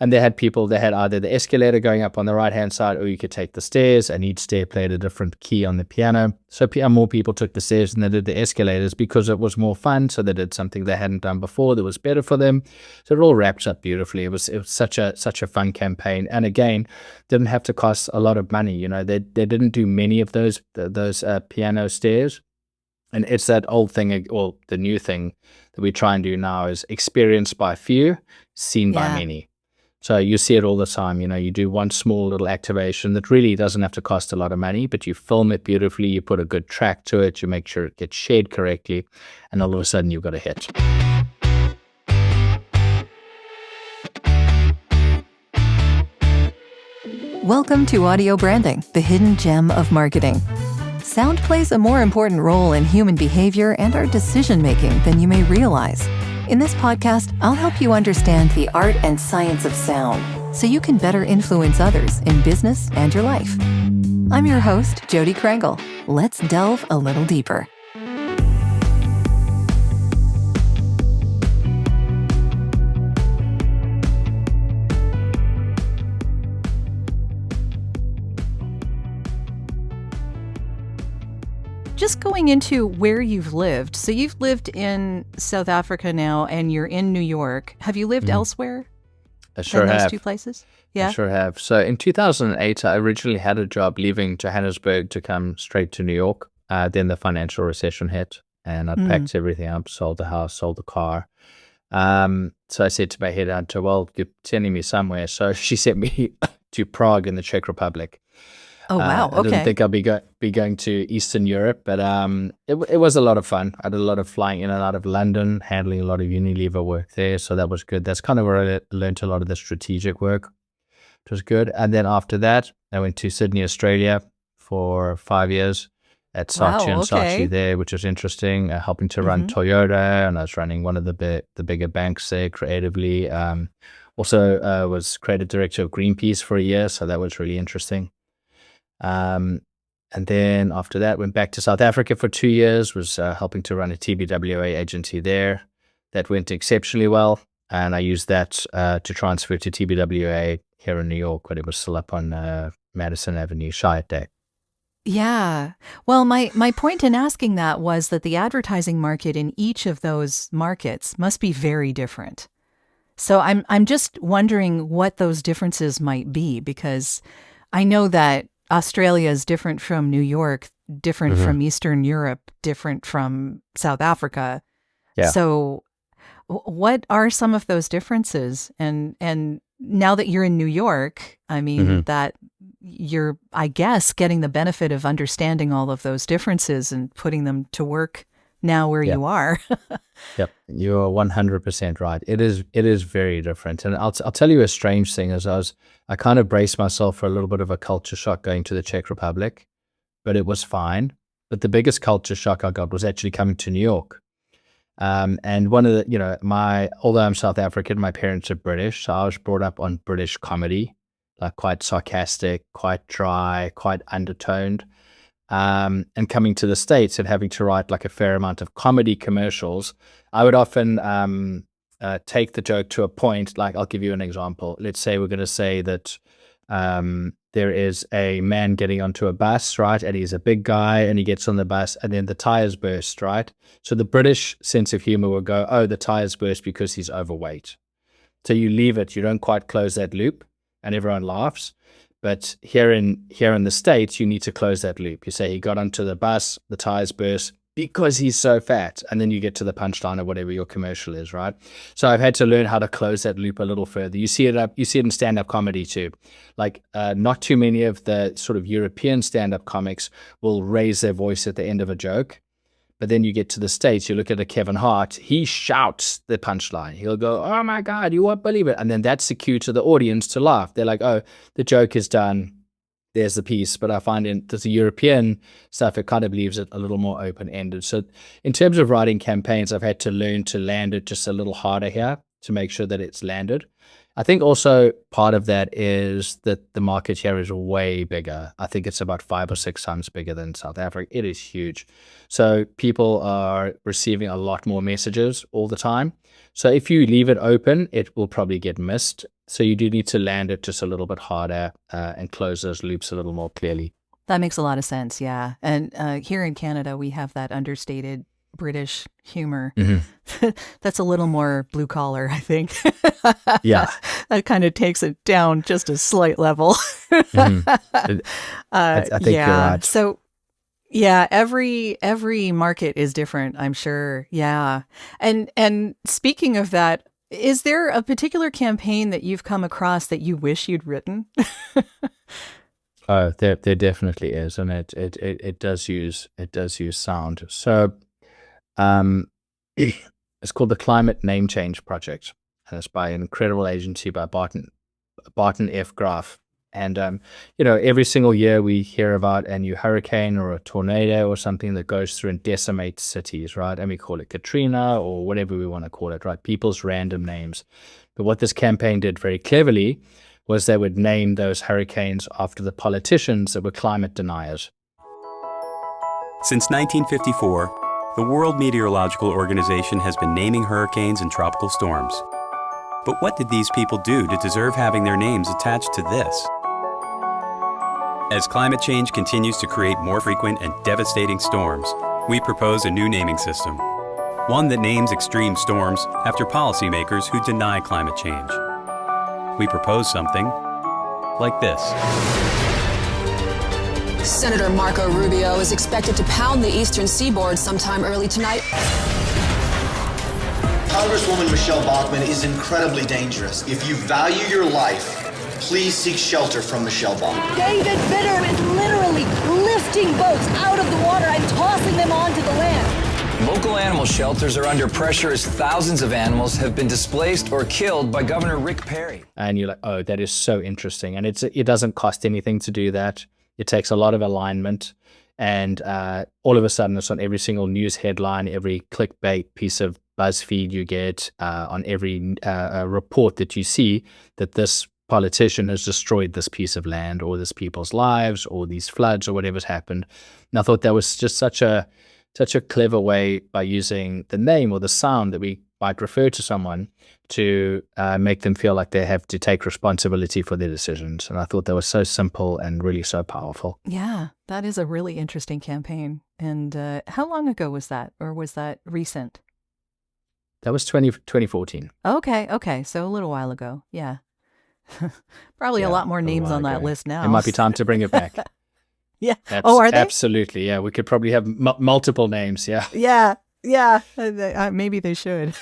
And they had either the escalator going up on the right-hand side, or you could take the stairs, and each stair played a different key on the piano. So more people took the stairs than they did the escalators because it was more fun. So they did something they hadn't done before that was better for them. So it all wrapped up beautifully. It was such a fun campaign. And again, didn't have to cost a lot of money. You know, they didn't do many of those piano stairs. And it's that old thing, or the new thing that we try and do now is experienced by few, seen by many. So you see it all the time. You know, you do one small little activation that really doesn't have to cost a lot of money, but you film it beautifully, you put a good track to it, you make sure it gets shared correctly, and all of a sudden you've got a hit. Welcome to Audio Branding, the hidden gem of marketing. Sound plays a more important role in human behavior and our decision-making than you may realize. In this podcast, I'll help you understand the art and science of sound so you can better influence others in business and your life. I'm your host, Jodi Krangle. Let's delve a little deeper. Just going into where you've lived. So you've lived in South Africa now, and you're in New York. Have you lived elsewhere? I sure than have. Those two places? Yeah. I sure have. So in 2008, I originally had a job leaving Johannesburg to come straight to New York. Then the financial recession hit, and I packed everything up, sold the house, sold the car. So I said to my headhunter, well, you're sending me somewhere. So she sent me to Prague in the Czech Republic. Oh, wow. Okay. I didn't think I'd be going to Eastern Europe, but it was a lot of fun. I did a lot of flying in and out of London, handling a lot of Unilever work there, so that was good. That's kind of where I learned a lot of the strategic work. It was good. And then after that, I went to Sydney, Australia for 5 years at Saatchi and Saatchi there, which was interesting, helping to run Toyota, and I was running one of the bigger banks there creatively. Also was creative director of Greenpeace for a year, so that was really interesting. And then after that, went back to South Africa for 2 years, was helping to run a TBWA agency there. That went exceptionally well, and I used that to transfer to TBWA here in New York when it was still up on Madison Avenue, Chiat Day. Yeah. Well, my point in asking that was that the advertising market in each of those markets must be very different. So I'm just wondering what those differences might be, because I know that Australia is different from New York, different from Eastern Europe, different from South Africa. Yeah. So what are some of those differences? And now that you're in New York, I mean, that you're, I guess, getting the benefit of understanding all of those differences and putting them to work now where you are. Yep, you're 100% right. It is very different. And I'll tell you a strange thing is I kind of braced myself for a little bit of a culture shock going to the Czech Republic, but it was fine. But the biggest culture shock I got was actually coming to New York. And one of the, although I'm South African, my parents are British, so I was brought up on British comedy, like quite sarcastic, quite dry, quite undertoned. And coming to the States and having to write like a fair amount of comedy commercials, I would often take the joke to a point. Like, I'll give you an example. Let's say we're going to say that there is a man getting onto a bus, right? And he's a big guy and he gets on the bus and then the tires burst, right? So the British sense of humor will go, oh, the tires burst because he's overweight. So you leave it, you don't quite close that loop and everyone laughs. But here in the States, you need to close that loop. You say he got onto the bus, the tires burst because he's so fat. And then you get to the punchline of whatever your commercial is, right? So I've had to learn how to close that loop a little further. You see it in stand-up comedy too. Like not too many of the sort of European stand-up comics will raise their voice at the end of a joke. But then you get to the States, you look at a Kevin Hart, he shouts the punchline. He'll go, oh my God, you won't believe it. And then that's the cue to the audience to laugh. They're like, oh, the joke is done. There's the piece. But I find in the European stuff, it kind of leaves it a little more open-ended. So in terms of writing campaigns, I've had to learn to land it just a little harder here to make sure that it's landed. I think also part of that is that the market here is way bigger. I think it's about 5 or 6 times bigger than South Africa. It is huge. So people are receiving a lot more messages all the time. So if you leave it open, it will probably get missed. So you do need to land it just a little bit harder and close those loops a little more clearly. That makes a lot of sense, yeah. And here in Canada, we have that understated British humor. That's a little more blue collar, I think. Yeah. That kind of takes it down just a slight level. I think you're right. So, yeah, every market is different, I'm sure. Yeah. And speaking of that, is there a particular campaign that you've come across that you wish you'd written? Oh, there definitely is, and it does use sound. So, it's called the Climate Name Change Project, and it's by an incredible agency by Barton F. Graff. And every single year we hear about a new hurricane or a tornado or something that goes through and decimates cities, right? And we call it Katrina or whatever we want to call it, right? People's random names. But what this campaign did very cleverly was they would name those hurricanes after the politicians that were climate deniers. Since 1954, the World Meteorological Organization has been naming hurricanes and tropical storms. But what did these people do to deserve having their names attached to this? As climate change continues to create more frequent and devastating storms, we propose a new naming system. One that names extreme storms after policymakers who deny climate change. We propose something like this. Senator Marco Rubio is expected to pound the eastern seaboard sometime early tonight. Congresswoman Michelle Bachmann is incredibly dangerous. If you value your life, please seek shelter from Michelle Bachmann. David Bitter is literally lifting boats out of the water and tossing them onto the land. Local animal shelters are under pressure as thousands of animals have been displaced or killed by Governor Rick Perry. And you're like, oh, that is so interesting. And it doesn't cost anything to do that. It takes a lot of alignment. And all of a sudden, it's on every single news headline, every clickbait piece of BuzzFeed you get, on every report that you see that this politician has destroyed this piece of land or this people's lives or these floods or whatever's happened. And I thought that was just such a clever way by using the name or the sound that we might refer to someone to make them feel like they have to take responsibility for their decisions. And I thought that was so simple and really so powerful. Yeah, that is a really interesting campaign. And how long ago was that? Or was that recent? That was 2014. Okay. So a little while ago. Yeah. Probably a lot more names on that list now. It might be time to bring it back. Yeah. Are they? Absolutely. Yeah. We could probably have multiple names. Yeah. Yeah. Maybe they should.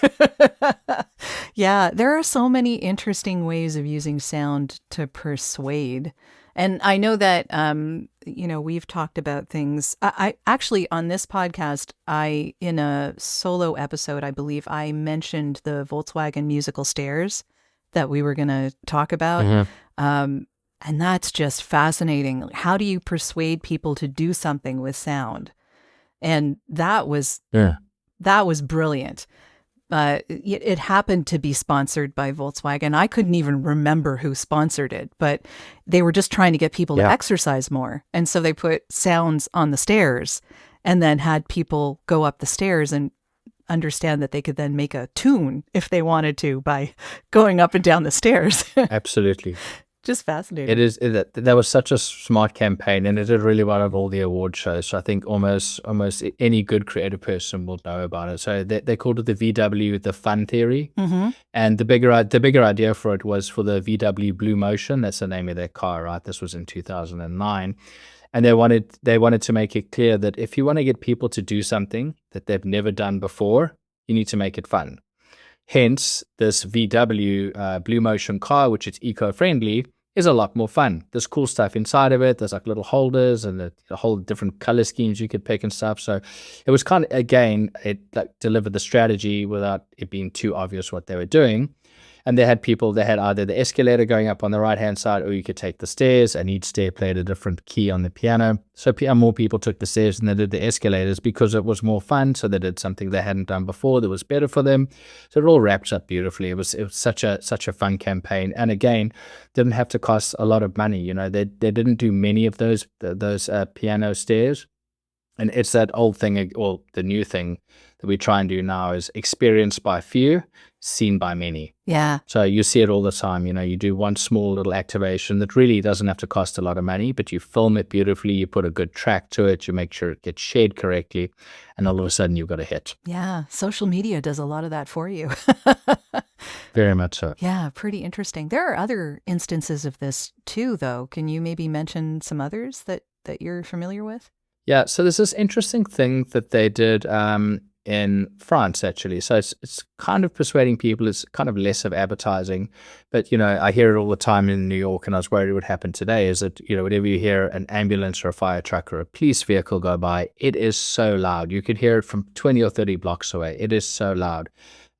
Yeah. There are so many interesting ways of using sound to persuade. And I know that, we've talked about things. I actually, on this podcast, in a solo episode, I believe I mentioned the Volkswagen musical stairs that we were going to talk about. Mm-hmm. And that's just fascinating. How do you persuade people to do something with sound? And that was brilliant. It happened to be sponsored by Volkswagen. I couldn't even remember who sponsored it, but they were just trying to get people to exercise more. And so they put sounds on the stairs and then had people go up the stairs and understand that they could then make a tune if they wanted to by going up and down the stairs. Absolutely. Just fascinating. That was such a smart campaign, and it did really well at all the award shows. So I think almost any good creative person will know about it. So they called it the VW, the fun theory. Mm-hmm. And the bigger idea for it was for the VW Blue Motion. That's the name of their car, right? This was in 2009. And they wanted to make it clear that if you want to get people to do something that they've never done before, you need to make it fun. Hence, this VW Blue Motion car, which is eco-friendly, is a lot more fun. There's cool stuff inside of it. There's like little holders and a whole different color schemes you could pick and stuff. So it was kind of, again, it like delivered the strategy without it being too obvious what they were doing. And they had either the escalator going up on the right-hand side, or you could take the stairs, and each stair played a different key on the piano. So more people took the stairs than they did the escalators because it was more fun. So they did something they hadn't done before that was better for them. So it all wraps up beautifully. It was such a fun campaign. And again, didn't have to cost a lot of money. They didn't do many of those piano stairs. And it's that old thing, or the new thing that we try and do now is experience by few, seen by many. Yeah. So you see it all the time. You do one small little activation that really doesn't have to cost a lot of money, but you film it beautifully, you put a good track to it, you make sure it gets shared correctly, and all of a sudden you've got a hit. Yeah. Social media does a lot of that for you. Very much so. Yeah, pretty interesting. There are other instances of this too, though. Can you maybe mention some others that you're familiar with? Yeah, so there's this interesting thing that they did in France, actually. So it's kind of persuading people. It's kind of less of advertising. But, I hear it all the time in New York, and I was worried it would happen today, is that, whenever you hear an ambulance or a fire truck or a police vehicle go by, it is so loud. You could hear it from 20 or 30 blocks away. It is so loud.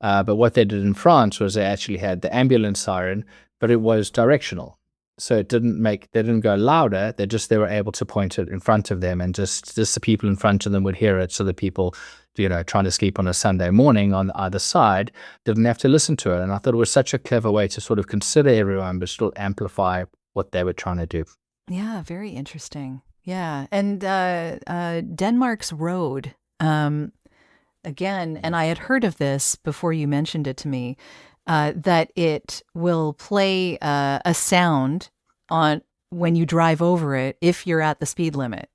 But what they did in France was they actually had the ambulance siren, but it was directional. So they didn't go louder. They were able to point it in front of them, and just the people in front of them would hear it. So the people, trying to sleep on a Sunday morning on either side didn't have to listen to it. And I thought it was such a clever way to sort of consider everyone, but still amplify what they were trying to do. Yeah, very interesting. Yeah. And Denmark's Road, again, and I had heard of this before you mentioned it to me, that it will play a sound on when you drive over it if you're at the speed limit.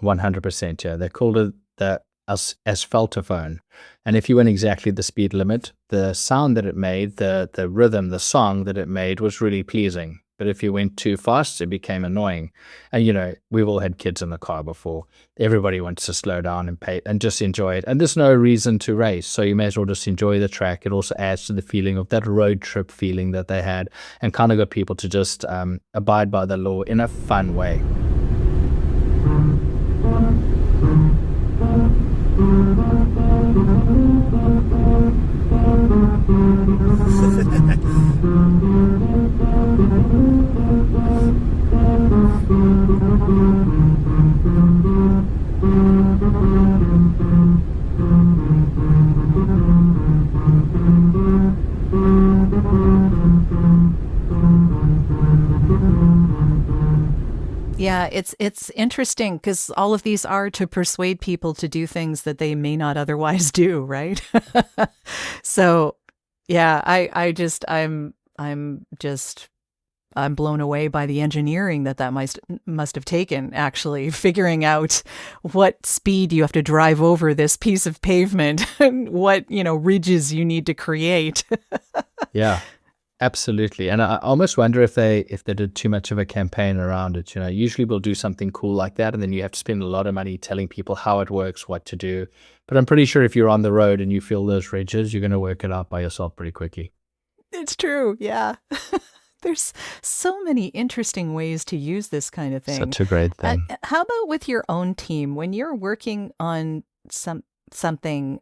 100%, yeah. They called it the asphaltophone. And if you went exactly the speed limit, the sound that it made, the rhythm, the song that it made was really pleasing. But if you went too fast, it became annoying. And, we've all had kids in the car before. Everybody wants to slow down and pay and just enjoy it. And there's no reason to race. So you may as well just enjoy the track. It also adds to the feeling of that road trip feeling that they had, and kind of got people to just abide by the law in a fun way. Yeah, it's interesting because all of these are to persuade people to do things that they may not otherwise do, right? So, yeah, I'm blown away by the engineering that must have taken, actually, figuring out what speed you have to drive over this piece of pavement and what, ridges you need to create. Yeah. Absolutely. And I almost wonder if they did too much of a campaign around it. Usually we'll do something cool like that, and then you have to spend a lot of money telling people how it works, what to do. But I'm pretty sure if you're on the road and you feel those ridges, you're going to work it out by yourself pretty quickly. It's true. Yeah. There's so many interesting ways to use this kind of thing. Such a great thing. How about with your own team? When you're working on something,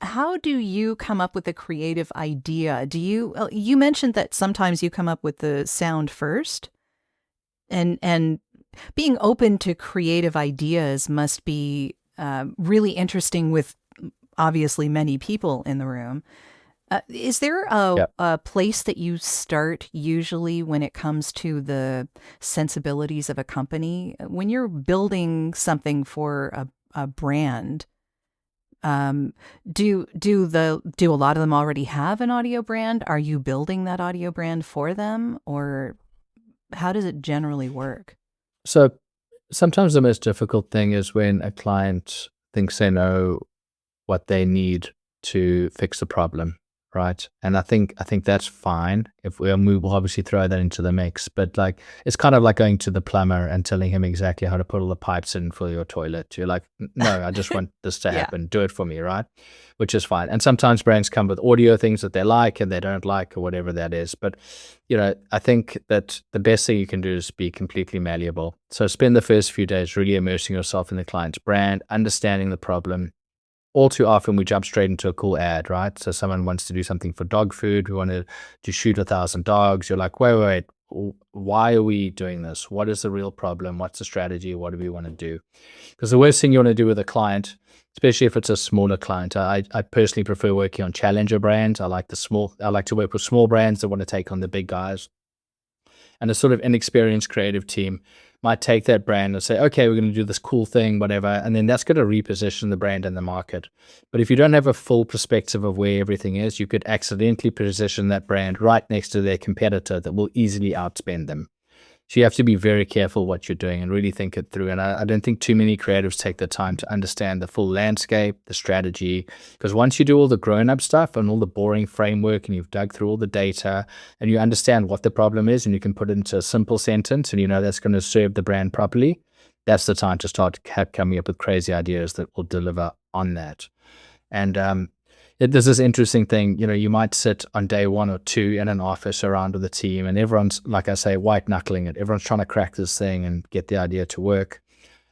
how do you come up with a creative idea? You mentioned that sometimes you come up with the sound first, and being open to creative ideas must be really interesting with obviously many people in the room. Is there a place that you start usually when it comes to the sensibilities of a company? When you're building something for a brand, do a lot of them already have an audio brand? Are you building that audio brand for them, or how does it generally work? So sometimes the most difficult thing is when a client thinks they know what they need to fix the problem, right? And I think that's fine. If we'll obviously throw that into the mix, but like it's kind of like going to the plumber and telling him exactly how to put all the pipes in for your toilet. You're like, no, I just want this to happen. Do it for me, right? Which is fine. And sometimes brands come with audio things that they like and they don't like, or whatever that is. But I think that the best thing you can do is be completely malleable. So spend the first few days really immersing yourself in the client's brand, understanding the problem. All too often we jump straight into a cool ad, right? So someone wants to do something for dog food. We want to shoot 1,000 dogs. You're like, wait, why are we doing this? What is the real problem? What's the strategy? What do we want to do? Because the worst thing you want to do with a client, especially if it's a smaller client, I personally prefer working on challenger brands. I like to work with small brands that want to take on the big guys. And a sort of inexperienced creative team might take that brand and say, okay, we're going to do this cool thing, whatever. And then that's going to reposition the brand in the market. But if you don't have a full perspective of where everything is, you could accidentally position that brand right next to their competitor that will easily outspend them. So you have to be very careful what you're doing and really think it through. And I don't think too many creatives take the time to understand the full landscape, the strategy, because once you do all the grown-up stuff and all the boring framework and you've dug through all the data and you understand what the problem is and you can put it into a simple sentence and you know that's going to serve the brand properly, that's the time to start coming up with crazy ideas that will deliver on that. And there's this interesting thing, you might sit on day 1 or 2 in an office around with a team and everyone's, like I say, white knuckling it. Everyone's trying to crack this thing and get the idea to work.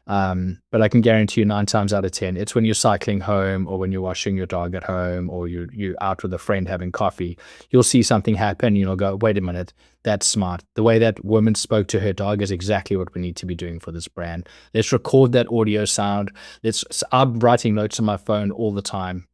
But I can guarantee you 9 times out of 10, it's when you're cycling home or when you're washing your dog at home or you're out with a friend having coffee, you'll see something happen. You'll go, wait a minute, that's smart. The way that woman spoke to her dog is exactly what we need to be doing for this brand. Let's record that audio sound. I'm writing notes on my phone all the time,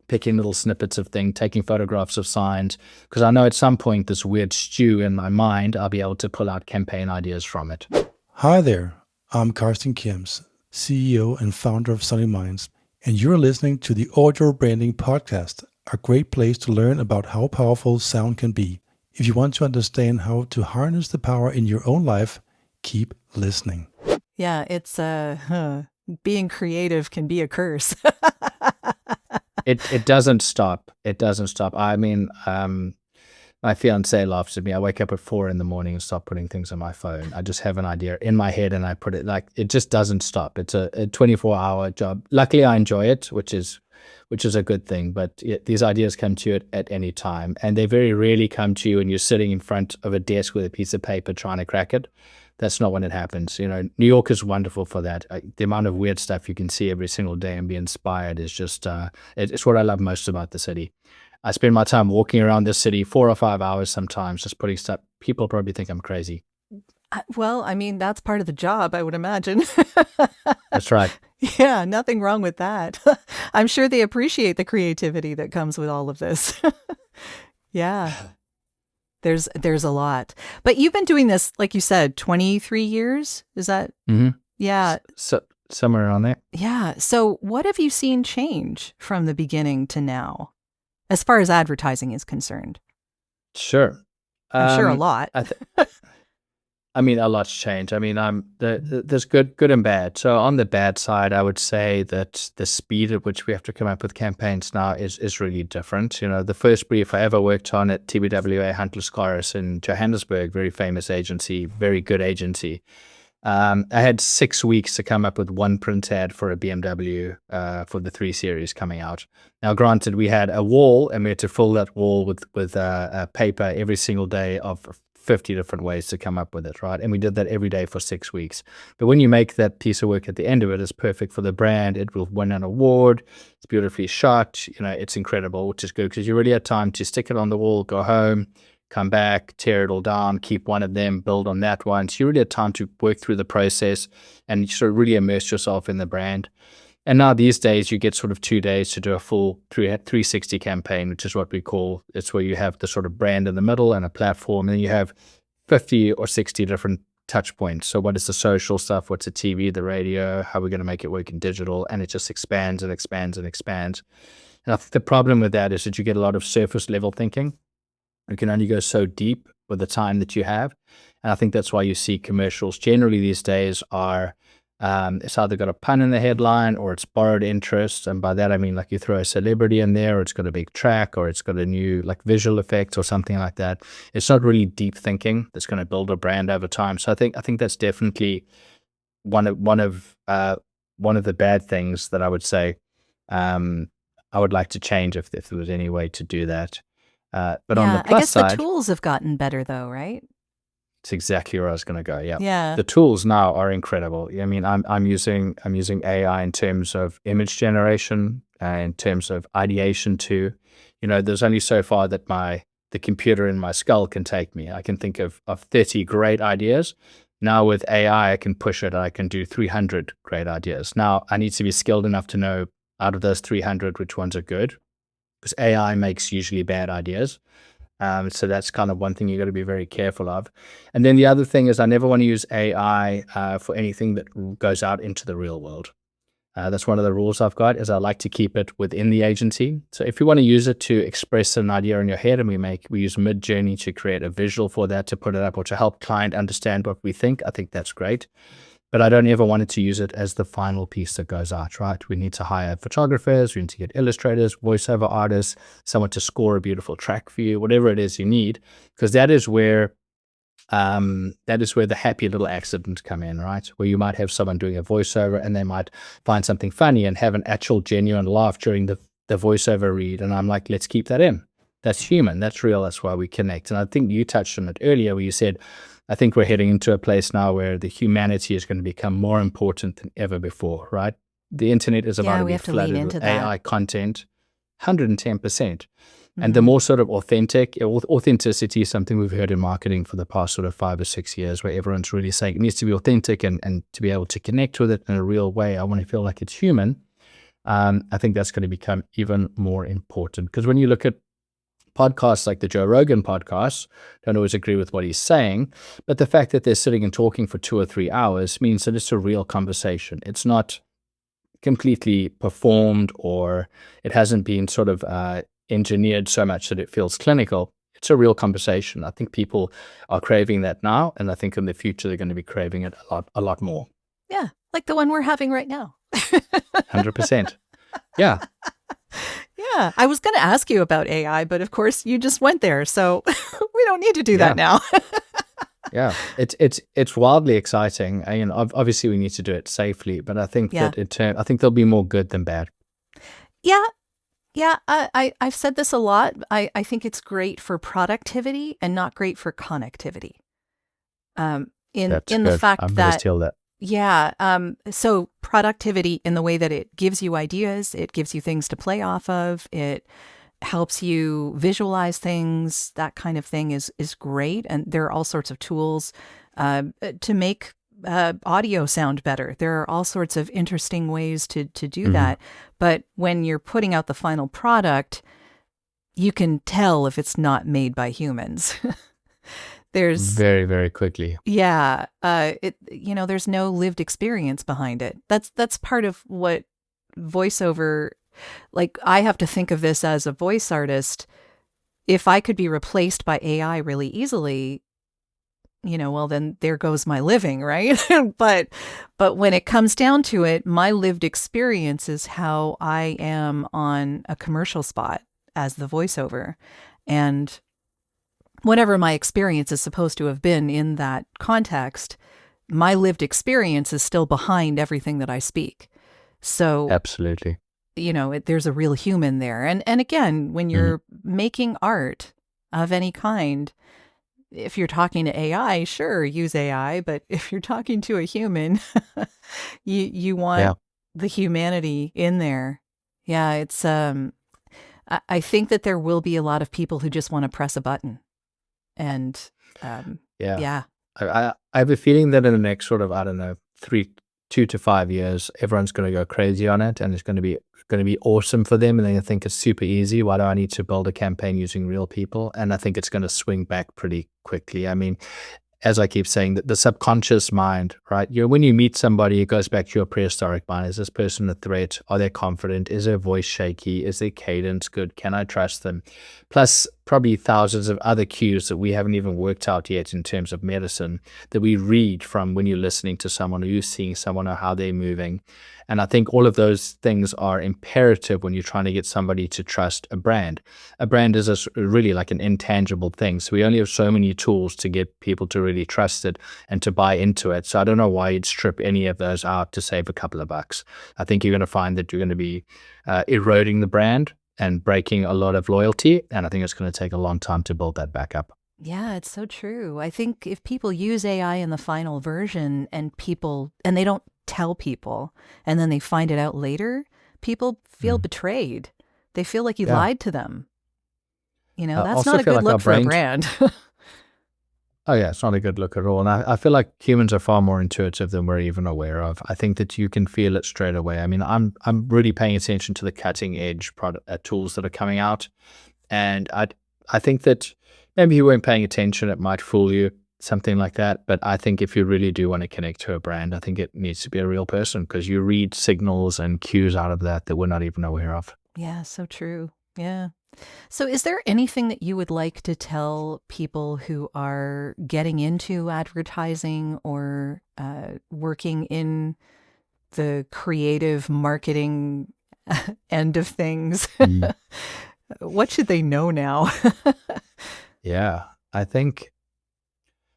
picking little snippets of things, taking photographs of signs, because I know at some point this weird stew in my mind, I'll be able to pull out campaign ideas from it. Hi there, I'm Karsten Kims, CEO and founder of Sunny Minds, and you're listening to the Audio Branding Podcast, a great place to learn about how powerful sound can be. If you want to understand how to harness the power in your own life, keep listening. Yeah, it's being creative can be a curse. It doesn't stop. It doesn't stop. I mean, my fiance laughs at me. I wake up at 4 a.m. and start putting things on my phone. I just have an idea in my head and I put it it just doesn't stop. It's a 24-hour job. Luckily, I enjoy it, which is a good thing. But these ideas come to you at any time. And they very rarely come to you when you're sitting in front of a desk with a piece of paper trying to crack it. That's not when it happens. New York is wonderful for that. The amount of weird stuff you can see every single day and be inspired is just, it's what I love most about the city. I spend my time walking around this city 4 or 5 hours sometimes, just putting stuff. People probably think I'm crazy. Well, I mean, that's part of the job, I would imagine. That's right. Yeah, nothing wrong with that. I'm sure they appreciate the creativity that comes with all of this. Yeah. There's a lot. But you've been doing this, like you said, 23 years? Is that? Mm-hmm. Yeah. So somewhere around there. Yeah. So what have you seen change from the beginning to now, as far as advertising is concerned? Sure. I'm sure a lot. I mean, a lot's changed. I mean, there's good and bad. So on the bad side, I would say that the speed at which we have to come up with campaigns now is really different. The first brief I ever worked on at TBWA Huntler Scaris in Johannesburg, very famous agency, very good agency. I had 6 weeks to come up with one print ad for a BMW for the 3 Series coming out. Now, granted, we had a wall and we had to fill that wall with paper every single day of 50 different ways to come up with it, right? And we did that every day for 6 weeks. But when you make that piece of work at the end of it, it's perfect for the brand. It will win an award. It's beautifully shot. It's incredible, which is good because you really had time to stick it on the wall, go home, come back, tear it all down, keep one of them, build on that one. So you really had time to work through the process and sort of really immerse yourself in the brand. And now these days you get sort of 2 days to do a full 360 campaign, which is what we call, it's where you have the sort of brand in the middle and a platform, and then you have 50 or 60 different touch points. So what is the social stuff? What's the TV, the radio? How are we going to make it work in digital? And it just expands and expands and expands. And I think the problem with that is that you get a lot of surface level thinking. You can only go so deep with the time that you have. And I think that's why you see commercials generally these days are, it's either got a pun in the headline or it's borrowed interest. And by that, I mean, like you throw a celebrity in there, or it's got a big track, or it's got a new like visual effect or something like that. It's not really deep thinking that's going to build a brand over time. So I think that's definitely one of the bad things that I would say I would like to change if there was any way to do that. But on the plus side, I guess the tools have gotten better though, right? It's exactly where I was going to go. Yeah. Yeah. The tools now are incredible. I mean, I'm using AI in terms of image generation, in terms of ideation too. There's only so far that the computer in my skull can take me. I can think of 30 great ideas. Now with AI, I can push it. I can do 300 great ideas. Now I need to be skilled enough to know out of those 300 which ones are good, because AI makes usually bad ideas. So that's kind of one thing you got to be very careful of. And then the other thing is I never want to use AI for anything that goes out into the real world. That's one of the rules I've got, is I like to keep it within the agency. So if you want to use it to express an idea in your head, and we use Mid-Journey to create a visual for that, to put it up, or to help client understand what we think, I think that's great. But I don't ever want it to use it as the final piece that goes out, right? We need to hire photographers, we need to get illustrators, voiceover artists, someone to score a beautiful track for you, whatever it is you need, because that is where the happy little accidents come in, right? Where you might have someone doing a voiceover and they might find something funny and have an actual genuine laugh during the voiceover read. And I'm like, let's keep that in. That's human. That's real. That's why we connect. And I think you touched on it earlier where you said, I think we're heading into a place now where the humanity is going to become more important than ever before, right? The internet is about to be flooded with AI content, 110%. And the more sort of authenticity is something we've heard in marketing for the past sort of 5 or 6 years, where everyone's really saying it needs to be authentic and to be able to connect with it in a real way. I want to feel like it's human. I think that's going to become even more important, because when you look at podcasts like the Joe Rogan podcast, don't always agree with what he's saying, but the fact that they're sitting and talking for 2 or 3 hours means that it's a real conversation. It's not completely performed, or it hasn't been sort of engineered so much that it feels clinical. It's a real conversation. I think people are craving that now, and I think in the future they're going to be craving it a lot more. Yeah, like the one we're having right now. 100%. Yeah. Yeah, I was going to ask you about AI, but of course you just went there, so we don't need to do that now. Yeah, it's wildly exciting. Obviously we need to do it safely, but I think that I think there'll be more good than bad. Yeah, I've said this a lot. I think it's great for productivity and not great for connectivity. In the fact I'm that, gonna steal that. Yeah. So productivity in the way that it gives you ideas, it gives you things to play off of, it helps you visualize things, that kind of thing is great. And there are all sorts of tools to make audio sound better. There are all sorts of interesting ways to do that. But when you're putting out the final product, you can tell if it's not made by humans. There's very, very quickly. Yeah. There's no lived experience behind it. That's part of what voiceover, like, I have to think of this as a voice artist. If I could be replaced by AI really easily, well, then there goes my living, right? But when it comes down to it, my lived experience is how I am on a commercial spot as the voiceover. And whatever my experience is supposed to have been in that context, my lived experience is still behind everything that I speak. So absolutely, there's a real human there. And again, when you're making art of any kind, if you're talking to AI, sure, use AI. But if you're talking to a human, you want the humanity in there. Yeah, it's. I think that there will be a lot of people who just want to press a button, and I have a feeling that in the next sort of 2 to 5 years, everyone's going to go crazy on it, and it's going to be awesome for them, and they think it's super easy. Why do I need to build a campaign using real people? And I think it's going to swing back pretty quickly. I mean, as I keep saying, the subconscious mind, right? When you meet somebody, it goes back to your prehistoric mind. Is this person a threat? Are they confident? Is their voice shaky? Is their cadence good? Can I trust them? Plus, probably thousands of other cues that we haven't even worked out yet in terms of medicine that we read from when you're listening to someone, or you're seeing someone, or how they're moving. And I think all of those things are imperative when you're trying to get somebody to trust a brand. A brand is really like an intangible thing. So we only have so many tools to get people to really trust it and to buy into it. So I don't know why you'd strip any of those out to save a couple of bucks. I think you're going to find that you're going to be eroding the brand and breaking a lot of loyalty. And I think it's going to take a long time to build that back up. Yeah, it's so true. I think if people use AI in the final version and they don't tell people, and then they find it out later, people feel betrayed. They feel like you lied to them. That's not a good look for a brand. Oh yeah, it's not a good look at all. And I feel like humans are far more intuitive than we're even aware of. I think that you can feel it straight away. I mean, I'm really paying attention to the cutting edge product tools that are coming out, and I think that maybe you weren't paying attention, it might fool you, something like that. But I think if you really do want to connect to a brand, I think it needs to be a real person, because you read signals and cues out of that we're not even aware of. Yeah, so true. Yeah. So is there anything that you would like to tell people who are getting into advertising or working in the creative marketing end of things? What should they know now? Yeah, I think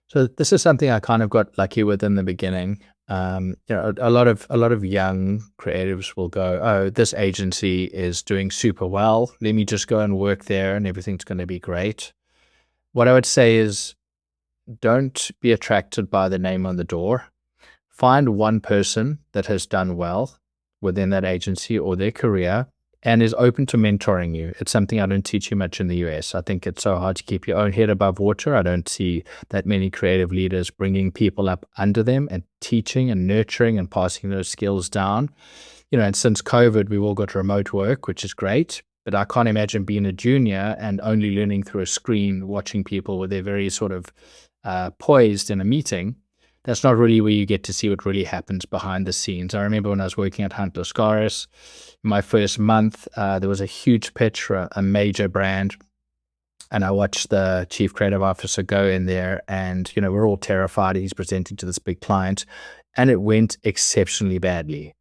so. This is something I kind of got lucky with in the beginning. A lot of young creatives will go, "Oh, this agency is doing super well. Let me just go and work there, and everything's going to be great." What I would say is, don't be attracted by the name on the door. Find one person that has done well within that agency or their career and is open to mentoring you. It's something I don't teach you much in the US. I think it's so hard to keep your own head above water. I don't see that many creative leaders bringing people up under them and teaching and nurturing and passing those skills down. And since COVID, we've all got remote work, which is great. But I can't imagine being a junior and only learning through a screen, watching people with their very sort of poised in a meeting. That's not really where you get to see what really happens behind the scenes. I remember when I was working at Hunt Lascaris, my first month, there was a huge pitch for a major brand. And I watched the chief creative officer go in there and, we're all terrified. He's presenting to this big client, and it went exceptionally badly.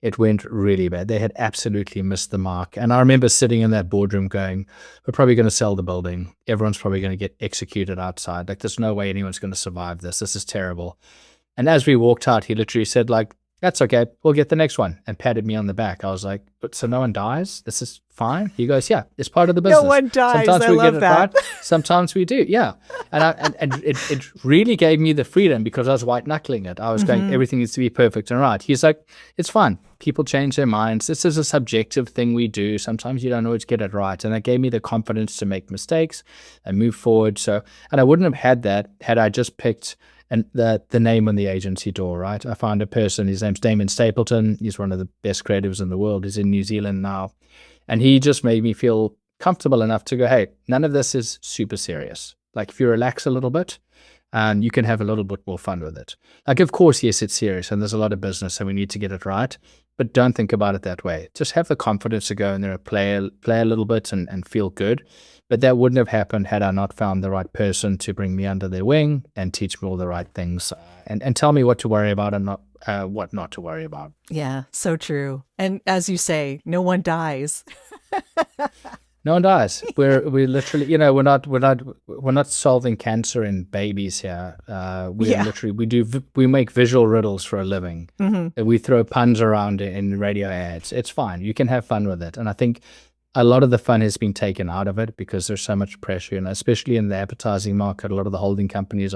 It went really bad. They had absolutely missed the mark. And I remember sitting in that boardroom going, we're probably going to sell the building. Everyone's probably going to get executed outside. Like, there's no way anyone's going to survive this. This is terrible. And as we walked out, he literally said, like, that's okay, we'll get the next one, and patted me on the back. I was like, but so no one dies? This is fine? He goes, yeah, it's part of the business. No one dies. Sometimes I we love get it that. right, sometimes we do, yeah. And it really gave me the freedom, because I was white knuckling it. I was going, everything needs to be perfect and right. He's like, it's fine. People change their minds. This is a subjective thing we do. Sometimes you don't always get it right. And it gave me the confidence to make mistakes and move forward. And I wouldn't have had that had I just picked the name on the agency door, right? I found a person, his name's Damon Stapleton. He's one of the best creatives in the world. He's in New Zealand now. And he just made me feel comfortable enough to go, hey, none of this is super serious. Like, if you relax a little bit, and you can have a little bit more fun with it. Like, of course, yes, it's serious and there's a lot of business and we need to get it right, but don't think about it that way. Just have the confidence to go in there and play a little bit and feel good. But that wouldn't have happened had I not found the right person to bring me under their wing and teach me all the right things and tell me what to worry about and what not to worry about. Yeah, so true. And as you say, no one dies. No one dies. We're literally, we're not solving cancer in babies here. We make visual riddles for a living. We throw puns around in radio ads. It's fine. You can have fun with it. And I think a lot of the fun has been taken out of it because there's so much pressure, especially in the advertising market. A lot of the holding companies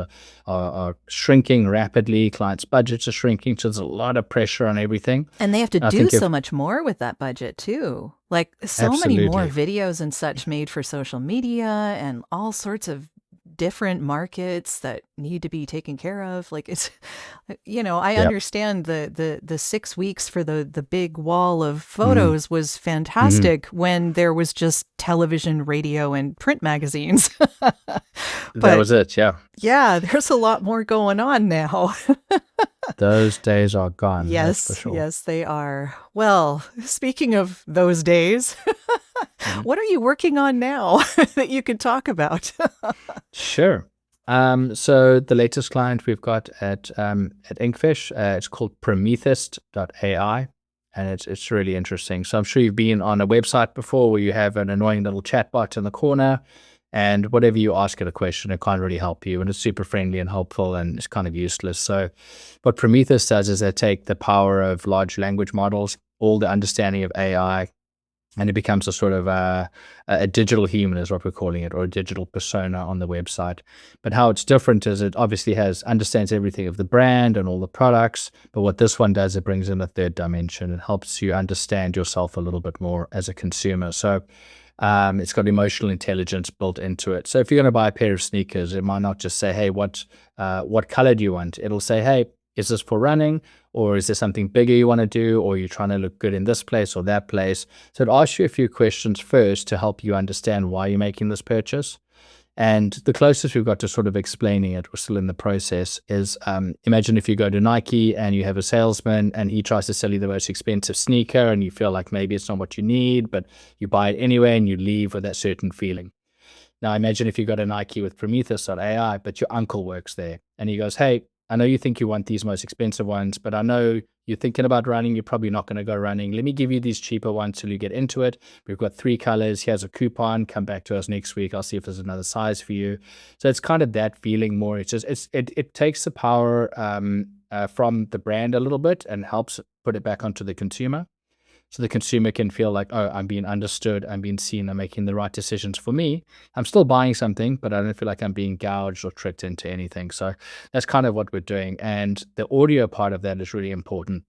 are shrinking rapidly. Clients' budgets are shrinking, so there's a lot of pressure on everything. And they have to do so much more with that budget too. Like, so many more videos and such made for social media and all sorts of different markets that need to be taken care of. Like, it's, I understand the 6 weeks for the big wall of photos was fantastic when there was just television, radio, and print magazines. That was it, yeah. Yeah, there's a lot more going on now. Those days are gone. Yes, that's for sure. Yes, they are. Well, speaking of those days, what are you working on now that you could talk about? Sure. So the latest client we've got at Inkfish, it's called Prometheus.ai, and it's really interesting. So I'm sure you've been on a website before where you have an annoying little chatbot in the corner, and whatever you ask it a question, it can't really help you, and it's super friendly and helpful, and it's kind of useless. So what Prometheus does is they take the power of large language models, all the understanding of AI, and it becomes a sort of a digital human is what we're calling it, or a digital persona on the website. But how it's different is it obviously understands everything of the brand and all the products. But what this one does, it brings in a third dimension. It helps you understand yourself a little bit more as a consumer. So it's got emotional intelligence built into it. So if you're going to buy a pair of sneakers, it might not just say, hey, what color do you want? It'll say, hey, is this for running Or is there something bigger you want to do? Or you're trying to look good in this place or that place? So it asks you a few questions first to help you understand why you're making this purchase. And the closest we've got to sort of explaining it, we're still in the process, is imagine if you go to Nike and you have a salesman and he tries to sell you the most expensive sneaker and you feel like maybe it's not what you need, but you buy it anyway and you leave with that certain feeling. Now imagine if you go to Nike with Prometheus.ai, but your uncle works there and he goes, hey, I know you think you want these most expensive ones, but I know you're thinking about running. You're probably not going to go running. Let me give you these cheaper ones till you get into it. We've got 3 colors. Here's a coupon. Come back to us next week. I'll see if there's another size for you. So it's kind of that feeling more. It's just, it takes the power from the brand a little bit and helps put it back onto the consumer. So the consumer can feel like, oh, I'm being understood, I'm being seen, I'm making the right decisions for me. I'm still buying something, but I don't feel like I'm being gouged or tricked into anything. So that's kind of what we're doing. And the audio part of that is really important.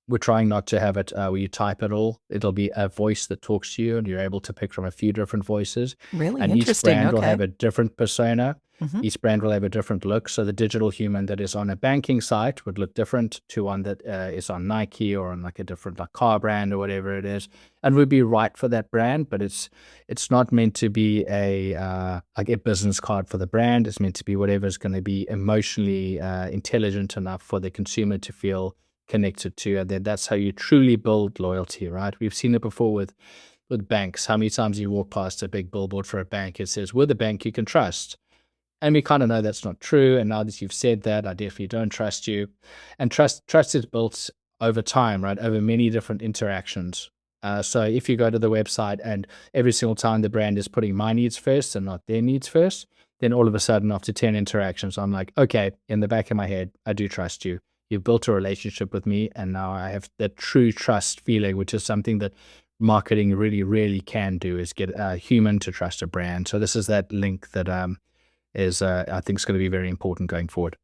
We're trying not to have it where you type it all. It'll be a voice that talks to you and you're able to pick from a few different voices. Really and interesting. Each brand will Okay. have a different persona. Each brand will have a different look. So the digital human that is on a banking site would look different to one that is on Nike or on like a different like car brand or whatever it is, and would be right for that brand. But it's not meant to be a like a business card for the brand. It's meant to be whatever is going to be emotionally intelligent enough for the consumer to feel connected to. And then that's how you truly build loyalty, right? We've seen it before with banks. How many times you walk past a big billboard for a bank, it says, we're the bank you can trust. And we kind of know that's not true. And now that you've said that, I definitely don't trust you. And trust is built over time, right? Over many different interactions. So if you go to the website and every single time the brand is putting my needs first and not their needs first, then all of a sudden after 10 interactions, I'm like, okay, in the back of my head, I do trust you. You've built a relationship with me. And now I have that true trust feeling, which is something that marketing really, really can do, is get a human to trust a brand. So this is that link that is I think is going to be very important going forward.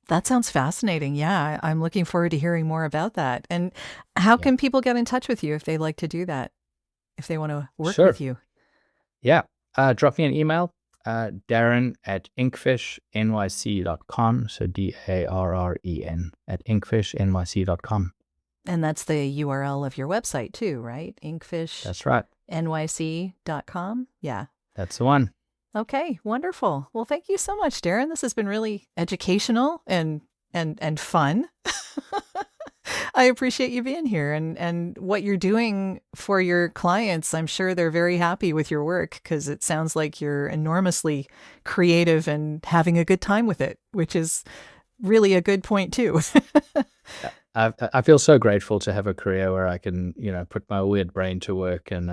That sounds fascinating. Yeah, I'm looking forward to hearing more about that. And how can people get in touch with you if they like to do that, if they want to work with you? Yeah, drop me an email, Darren@inkfishnyc.com. So DARREN @inkfishnyc.com. And that's the URL of your website too, right? Inkfish. That's right. nyc.com. Yeah. That's the one. Okay, wonderful. Well, thank you so much, Darren. This has been really educational and fun. I appreciate you being here and what you're doing for your clients. I'm sure they're very happy with your work because it sounds like you're enormously creative and having a good time with it, which is really a good point too. I feel so grateful to have a career where I can, put my weird brain to work and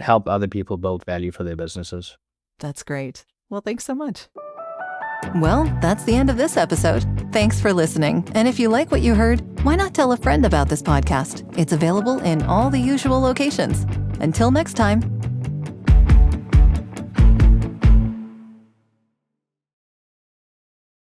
help other people build value for their businesses. That's great. Well, thanks so much. Well, that's the end of this episode. Thanks for listening. And if you like what you heard, why not tell a friend about this podcast? It's available in all the usual locations. Until next time.